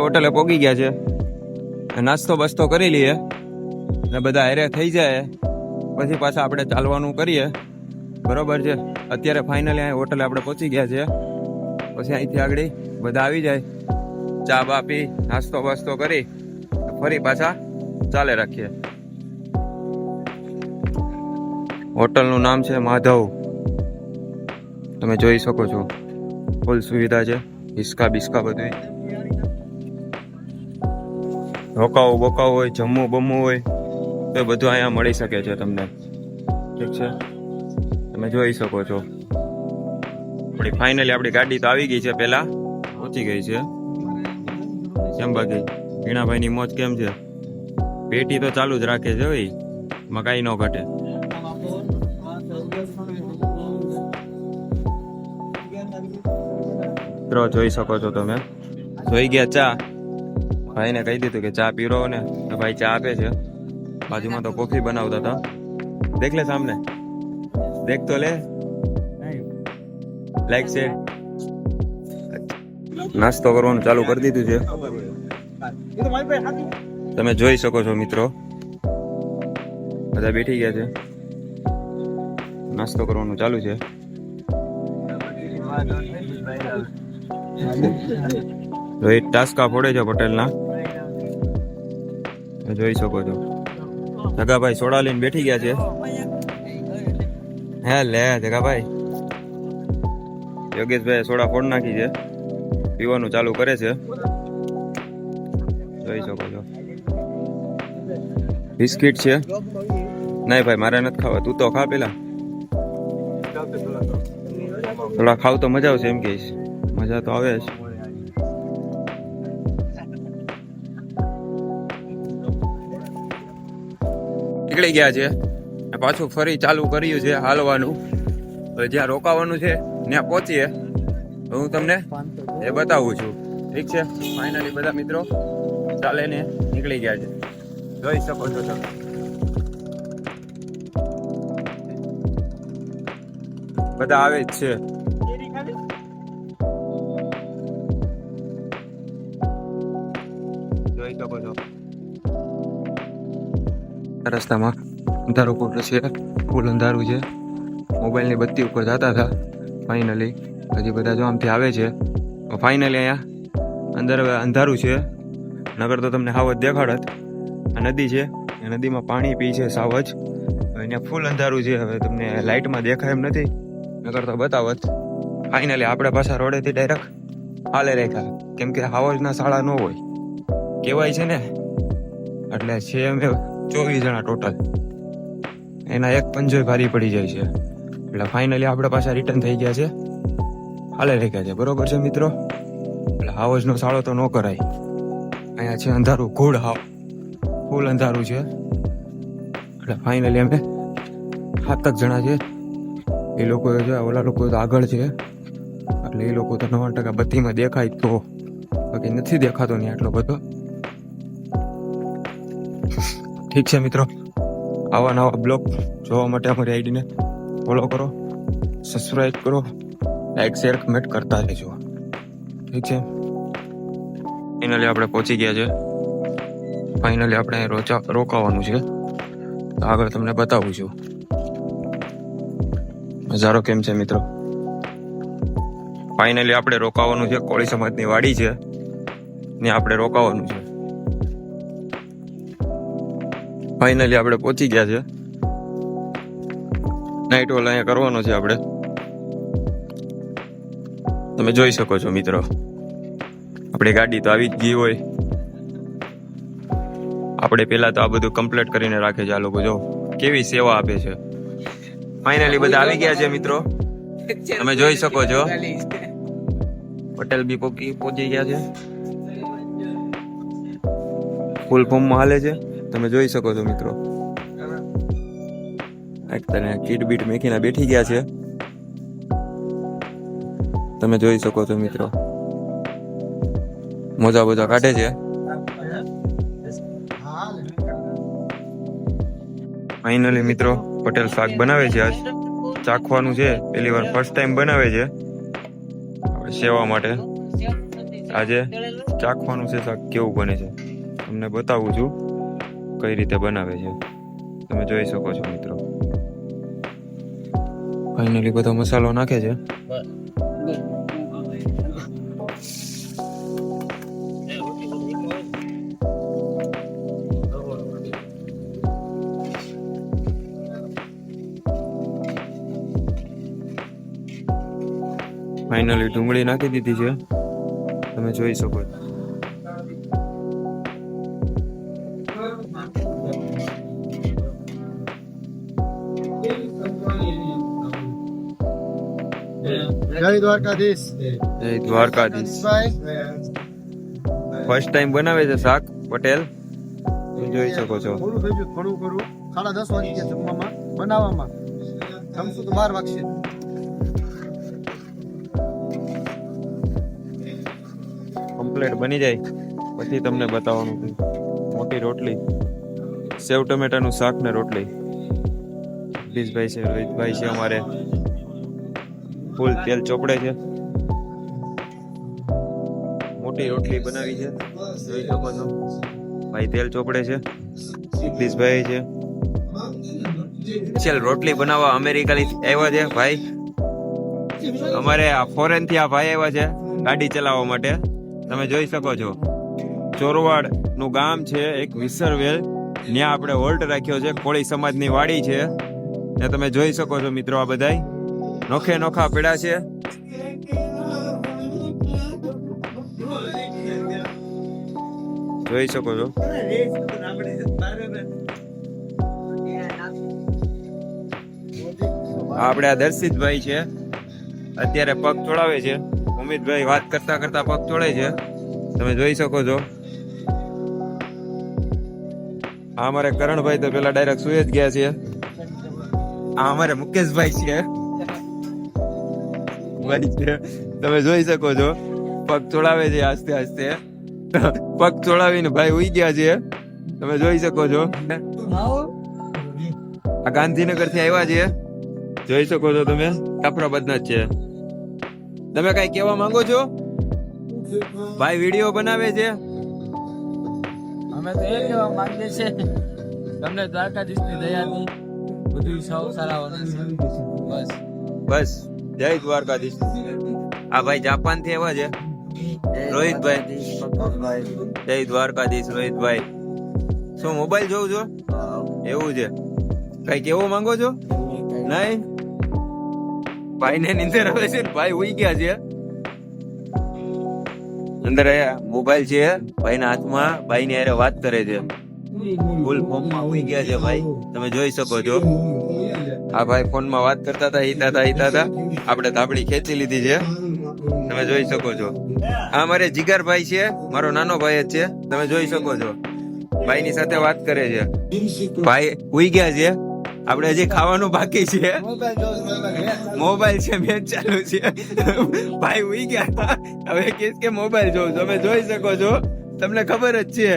હોટલે પોગી ગયા છે, નાસ્તો બસ્તો કરી લઈએ ને બધા હારે થઈ જાય પછી પાછા આપણે ચાલવાનું કરીએ, બરોબર છે. અત્યારે ફાઇનલી અહીં હોટલે આપણે પહોંચી ગયા છે, પછી અહીંથી આગળ બધા આવી જાય, ચા બા પી નાસ્તો બસ્તો કરી ફરી પાછા ચાલે રાખીએ. હોટલનું નામ છે માધવ, તમે જોઈ શકો છો. ફૂલ સુવિધા છે, હિસકા બિસ્કા બધું. રોકાવું બોકાવું હોય, જમવું બમવું હોય તો બધું અહીંયા મળી શકે છે તમને. ઠીક છે, તમે જોઈ શકો છો. ફાઇનલી આપણી ગાડી તો આવી ગઈ છે, પહેલા પહોંચી ગઈ છે. કેમ બાકી વીણાભાઈની મોજ કેમ છે? પેટી તો ચાલુ જ રાખે છે ભાઈ, મકાઈ નો ઘટે. મિત્રો જોઈ શકો છો તમે, જોઈ ગયા ચા. ભાઈને કહી દીધું કે ચા પીરો ને, તો ભાઈ ચા આપે છે. બાજુમાં તો કોફી બનાવતા હતા. દેખ લે સામને, દેખ તો લે. લાઈક છે, નાસ્તો કરવાનું ચાલુ કરી દીધું છે. તમે જોઈ શકો છો મિત્રો, બધા બેઠી ગયા છે, નાસ્તો કરવાનું ચાલુ છે. રોહિત ટાસ્કા ફોડે છે પટેલના, જોઈ શકો છો. જગાભાઈ સોડા લઈને બેઠી ગયા છે. હે લે જગાભાઈ, યોગેશભાઈ સોડા ફોડ નાખી છે, પીવાનું ચાલુ કરે છે. જોઈ શકો છો. બિસ્કિટ છે. નહીં ભાઈ મારે નથી ખાવા, તું તો ખા પેલા. થોડા ખાવ તો મજા આવશે એમ કહીશ. મજા તો આવે જ. નીકળી ગયા છે, પાછું ફરી ચાલુ કર્યું છે હાલવાનું. તો જ્યાં રોકાવાનું છે ત્યાં પહોંચીએ તો હું તમને એ બતાવું છું. ઠીક છે, ફાઇનલી બધા મિત્રો ચાલે ને નીકળી ગયા છે, જોઈ શકો છો તમે. બધા આવે જ છે. જોઈ શકો છો. રસ્તામાં અંધારું પૂરું છે, ફૂલ અંધારું છે. મોબાઈલની બત્તી ઉપર જતા હતા. ફાઇનલી હજી બધા જો આમથી આવે છે. ફાઇનલી અહીંયા અંદર અંધારું છે, નગર તો તમને હાવ જ દેખાડત. આ નદી છે, એ નદીમાં પાણી પી છે સાવ જ. અહીંયા ફૂલ અંધારું છે, હવે તમને લાઇટમાં દેખાય એમ નથી, નગર તો બતાવત. ફાઇનલી આપણે પાછા રોડેથી ડાયરેક્ટ હાલે રેખા, કેમ કે હાવજના શાળા ન હોય કહેવાય છે ને, એટલે છે અમે 24 જણા ટોટલ. એના એક પંજોય ભારી પડી જાય છે. એટલે ફાઇનલી આપણે પાછા રિટર્ન થઈ ગયા છે, હાલે રેખ્યા છે. બરોબર છે મિત્રો, એટલે હાવજનો શાળો તો ન કરાય. અહીંયા છે અંધારું ઘોડ, હાવ ફૂલ અંધારું છે. એટલે ફાઇનલી અમે 7 જણા છે. એ લોકો છે, ઓલા લોકો તો આગળ છે, એટલે એ લોકો તો 90% બત્તીમાં દેખાય તો, બાકી નથી દેખાતો નહીં આટલો બધો. ઠીક છે મિત્રો, આવા નવા બ્લોગ જોવા માટે અમારી આઈડીને ફોલો કરો, સબસ્ક્રાઈબ કરો, લાઈક શેર કમેન્ટ કરતા રહેજો. ઠીક છે, ફાઇનલી આપણે પહોંચી ગયા છે. ફાઇનલી આપણે રોકાવાનું છે, તો આગળ તમને બતાવું છું નજારો કેમ છે મિત્રો. ફાઇનલી આપણે રોકાવાનું છે, કોળી સમાજની વાડી છે ને આપણે રોકાવાનું છે. ફાઇનલી આપણે પહોંચી ગયા છે. નાઇટ હોલ અહીંયા કરવાનો છે આપણે, તમે જોઈ શકો છો મિત્રો. આપણી ગાડી તો આવી જ ગઈ હોય, આપણે પેલા તો આ બધું કમ્પ્લીટ કરીને રાખે છે. આ લોકો જો કેવી સેવા આપે છે. ફાઇનલી બધા આવી ગયા છે મિત્રો, તમે જોઈ શકો છો. પટેલ બી પહોંચી ગયા છે, ફૂલ ફોર્મમાં હાલે છે, તમે જોઈ શકો છો મિત્રો. કીટ બીટ મેકીને બેઠી ગયા છે, તમે જોઈ શકો છો મિત્રો. મોજા બોજા કાઢે છે. ફાઇનલી મિત્રો પટેલ શાક બનાવે છે. આજ ચાખવાનું છે, પહેલી વાર ફર્સ્ટ ટાઈમ બનાવે છે સેવા માટે આજે. ચાખવાનું છે શાક કેવું બને છે તમને બતાવું છું કઈ રીતે બનાવે છે તમે જોઈ શકો છો મિત્રો ફાઇનલી બધો મસાલો નાખે છે ફાઇનલી ડુંગળી નાખી દીધી છે તમે જોઈ શકો છો જય દ્વારકાધીશ. જય દ્વારકાધીશ ફર્સ્ટ ટાઈમ બનાવે છે શાક પટેલ તમે જોઈ શકો છો થોડું થઈ ગયું થોડું કરું 10:30 વાગી ગયા જમવામાં બનાવવામાં જમશું તો 12 વાગશે. કમ્પ્લીટ બની જાય પછી તમને બતાવવાનું છે મોટી રોટલી સેવ ટમેટાનું શાક ને રોટલી જગદીશભાઈ છે રોહિતભાઈ છે અમારે ફૂલ તેલ ચોપડે છે મોટી રોટલી બનાવી છે જોઈ શકો છો ભાઈ તેલ ચોપડે છે જગદીશભાઈ છે ચાલ રોટલી બનાવવા અમેરિકાથી આવ્યા છે ભાઈ અમારે ફોરેન થી આ ભાઈ આવ્યા છે ગાડી ચલાવવા માટે તમે જોઈ શકો છો ચોરવાડ નું ગામ છે એક વિસરવેલ ત્યાં આપણે હોલ્ટ રાખ્યો છે કોળી સમાજની વાડી છે ને તમે જોઈ શકો છો મિત્રો આ બધાય નોખે નોખા પેડા છે જોઈ શકો છો આપણે આ દર્શિતભાઈ છે અત્યારે પગ ચોડાવે છે ઉમિતભાઈ વાત કરતા કરતા પગ ચોડે છે તમે જોઈ શકો છો આ અમારે કરણભાઈ તો પેલા ડાયરેક્ટ સુઈ જ ગયા છે આ અમારે મુકેશભાઈ છે તમે જોઈ શકો છો પગ ચોડાવે છે આસ્તે આસ્તે પગ ચોડાવીને ભાઈ ઉઈ ગયા છે તમે જોઈ શકો છો આ ગાંધીનગર થી આવ્યા છે જોઈ શકો છો તમે કાપરાબાદ ના જ છે તમે કઈ કેવા માંગો છો ભાઈ વિડીયો બનાવે છે અમે તો એ કહેવા માંગીએ છીએ તમને દ્વારકાધીશની દયાથી બધું સૌ સારા બસ બસ જય દ્વારકાધીશ આ ભાઈ જાપાન થી આવ્યા છે રોહિતભાઈ જય દ્વારકાધીશ રોહિતભાઈ શું મોબાઈલ જોઉં છો એવું છે કઈ કેવો માંગો છો નહીં ભાઈ ને નીંદર આવે છે ભાઈ ઉઈ ગયા છે અંદર મોબાઈલ છે ભાઈ ના હાથમાં ભાઈ ની હારે વાત કરે છે ફૂલ ફોર્મ માં ઉઈ ગયા છે ભાઈ તમે જોઈ શકો છો આ ભાઈ ફોન માં વાત કરતા હતા હિતા હતા આપણે ધાબડી ખેંચી લીધી છે તમે જોઈ શકો છો આ મારે જીગરભાઈ છે મારો નાનો ભાઈ જ છે તમે જોઈ શકો છો ભાઈ ની સાથે વાત કરે છે ભાઈ ઉઈ ગયા છે આપણે હજી ખાવાનું બાકી છે મોબાઈલ છે મેચ ચાલુ છે ભાઈ ઉઈ ગયા હવે કે મોબાઈલ જોઉં તમે જોઈ શકો છો તમને ખબર જ છે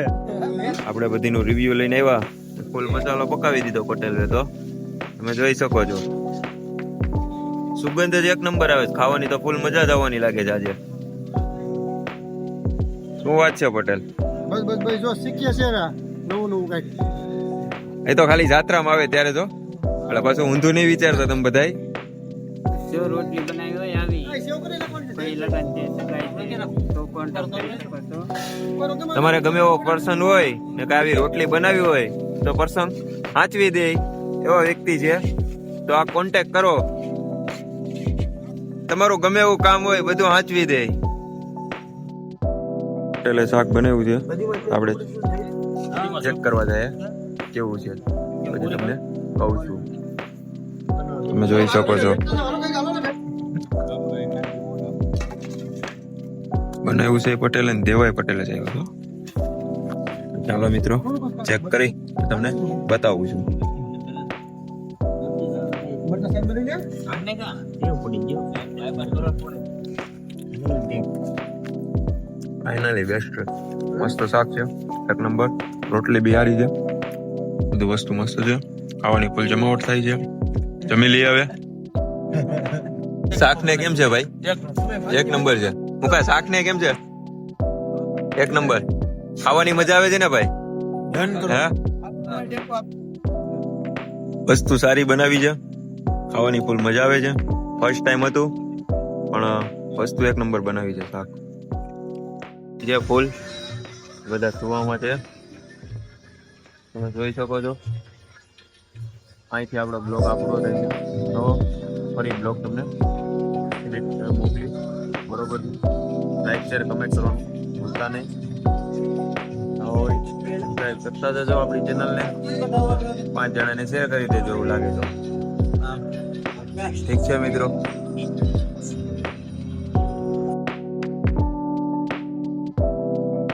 આપણે બધીનું રિવ્યુ લઈને આવ્યા ફૂલ મસાલો પકાવી દીધો પટેલે તો તમે જોઈ શકો છો સુગંધ જ એક નંબર આવે છે ખાવાની તો ફૂલ મજા જ આવવાની લાગે છે આજે શું વાત છે પટેલ બસ બસ ભાઈ જો શીખીએ છે ને નવું નવું કઈક એ તો ખાલી જાત્રામાં આવે ત્યારે તો એટલે પાછું ઊંધું નહીં વિચારતા તમે બધાય જો રોટલી બનાવી હોય આવી કોઈ લગન છે સગાઈ છે તો કોન્ટેક્ટ કરી શકો છો તમારે ગમે એવો પર્સન હોય ને કે આવી રોટલી બનાવી હોય તો પર્સન સાચવી દે એવો વ્યક્તિ છે તો આ કોન્ટેક્ટ કરો તમારું ગમે એવું કામ હોય બધું સાચવી દે એટલે શાક બનાવ્યું છે આપણે ચેક કરવા જાય કેવું છે પછી તમને કહું છું તમે જોઈ શકો છો બનાવ્યું છે પટેલ અને દેવાય પટેલે જ આવ્યો છો ચાલો મિત્રો ચેક કરી તમને બતાવું છું આને કા એવું પડી ગયો ફાઇનલી બેસ્ટ મસ્ત શાક છે એક નંબર રોટલી બી સારી છે બધું વસ્તુ મસ્ત છે ખાવાની ફૂલ જમાવટ થાય છે જમી લઈ આવે શાક ને કેમ છે ભાઈ એક નંબર છે હું કા શાક ને કેમ છે એક નંબર ખાવાની મજા આવે છે ને ભાઈ હે વસ્તુ સારી બનાવી છે ખાવાની ફૂલ મજા આવે છે ફર્સ્ટ ટાઈમ હતું પણ વસ્તુ એક નંબર બનાવી છે શાક જે ફૂલ બધા સુવામાં છે તમે જોઈ શકો છો અહીંથી આપણો બ્લોગ પૂરો થાય છે તો ફરી બ્લોગ તમને મોકલી બરોબર લાઈક શેર કમેન્ટ કરવાનું ભૂલતા નહીં સબસ્ક્રાઈબ કરતા જજો આપણી ચેનલને 5 જણાને શેર કરી દેજો એવું લાગે તો ઠીક છે મિત્રો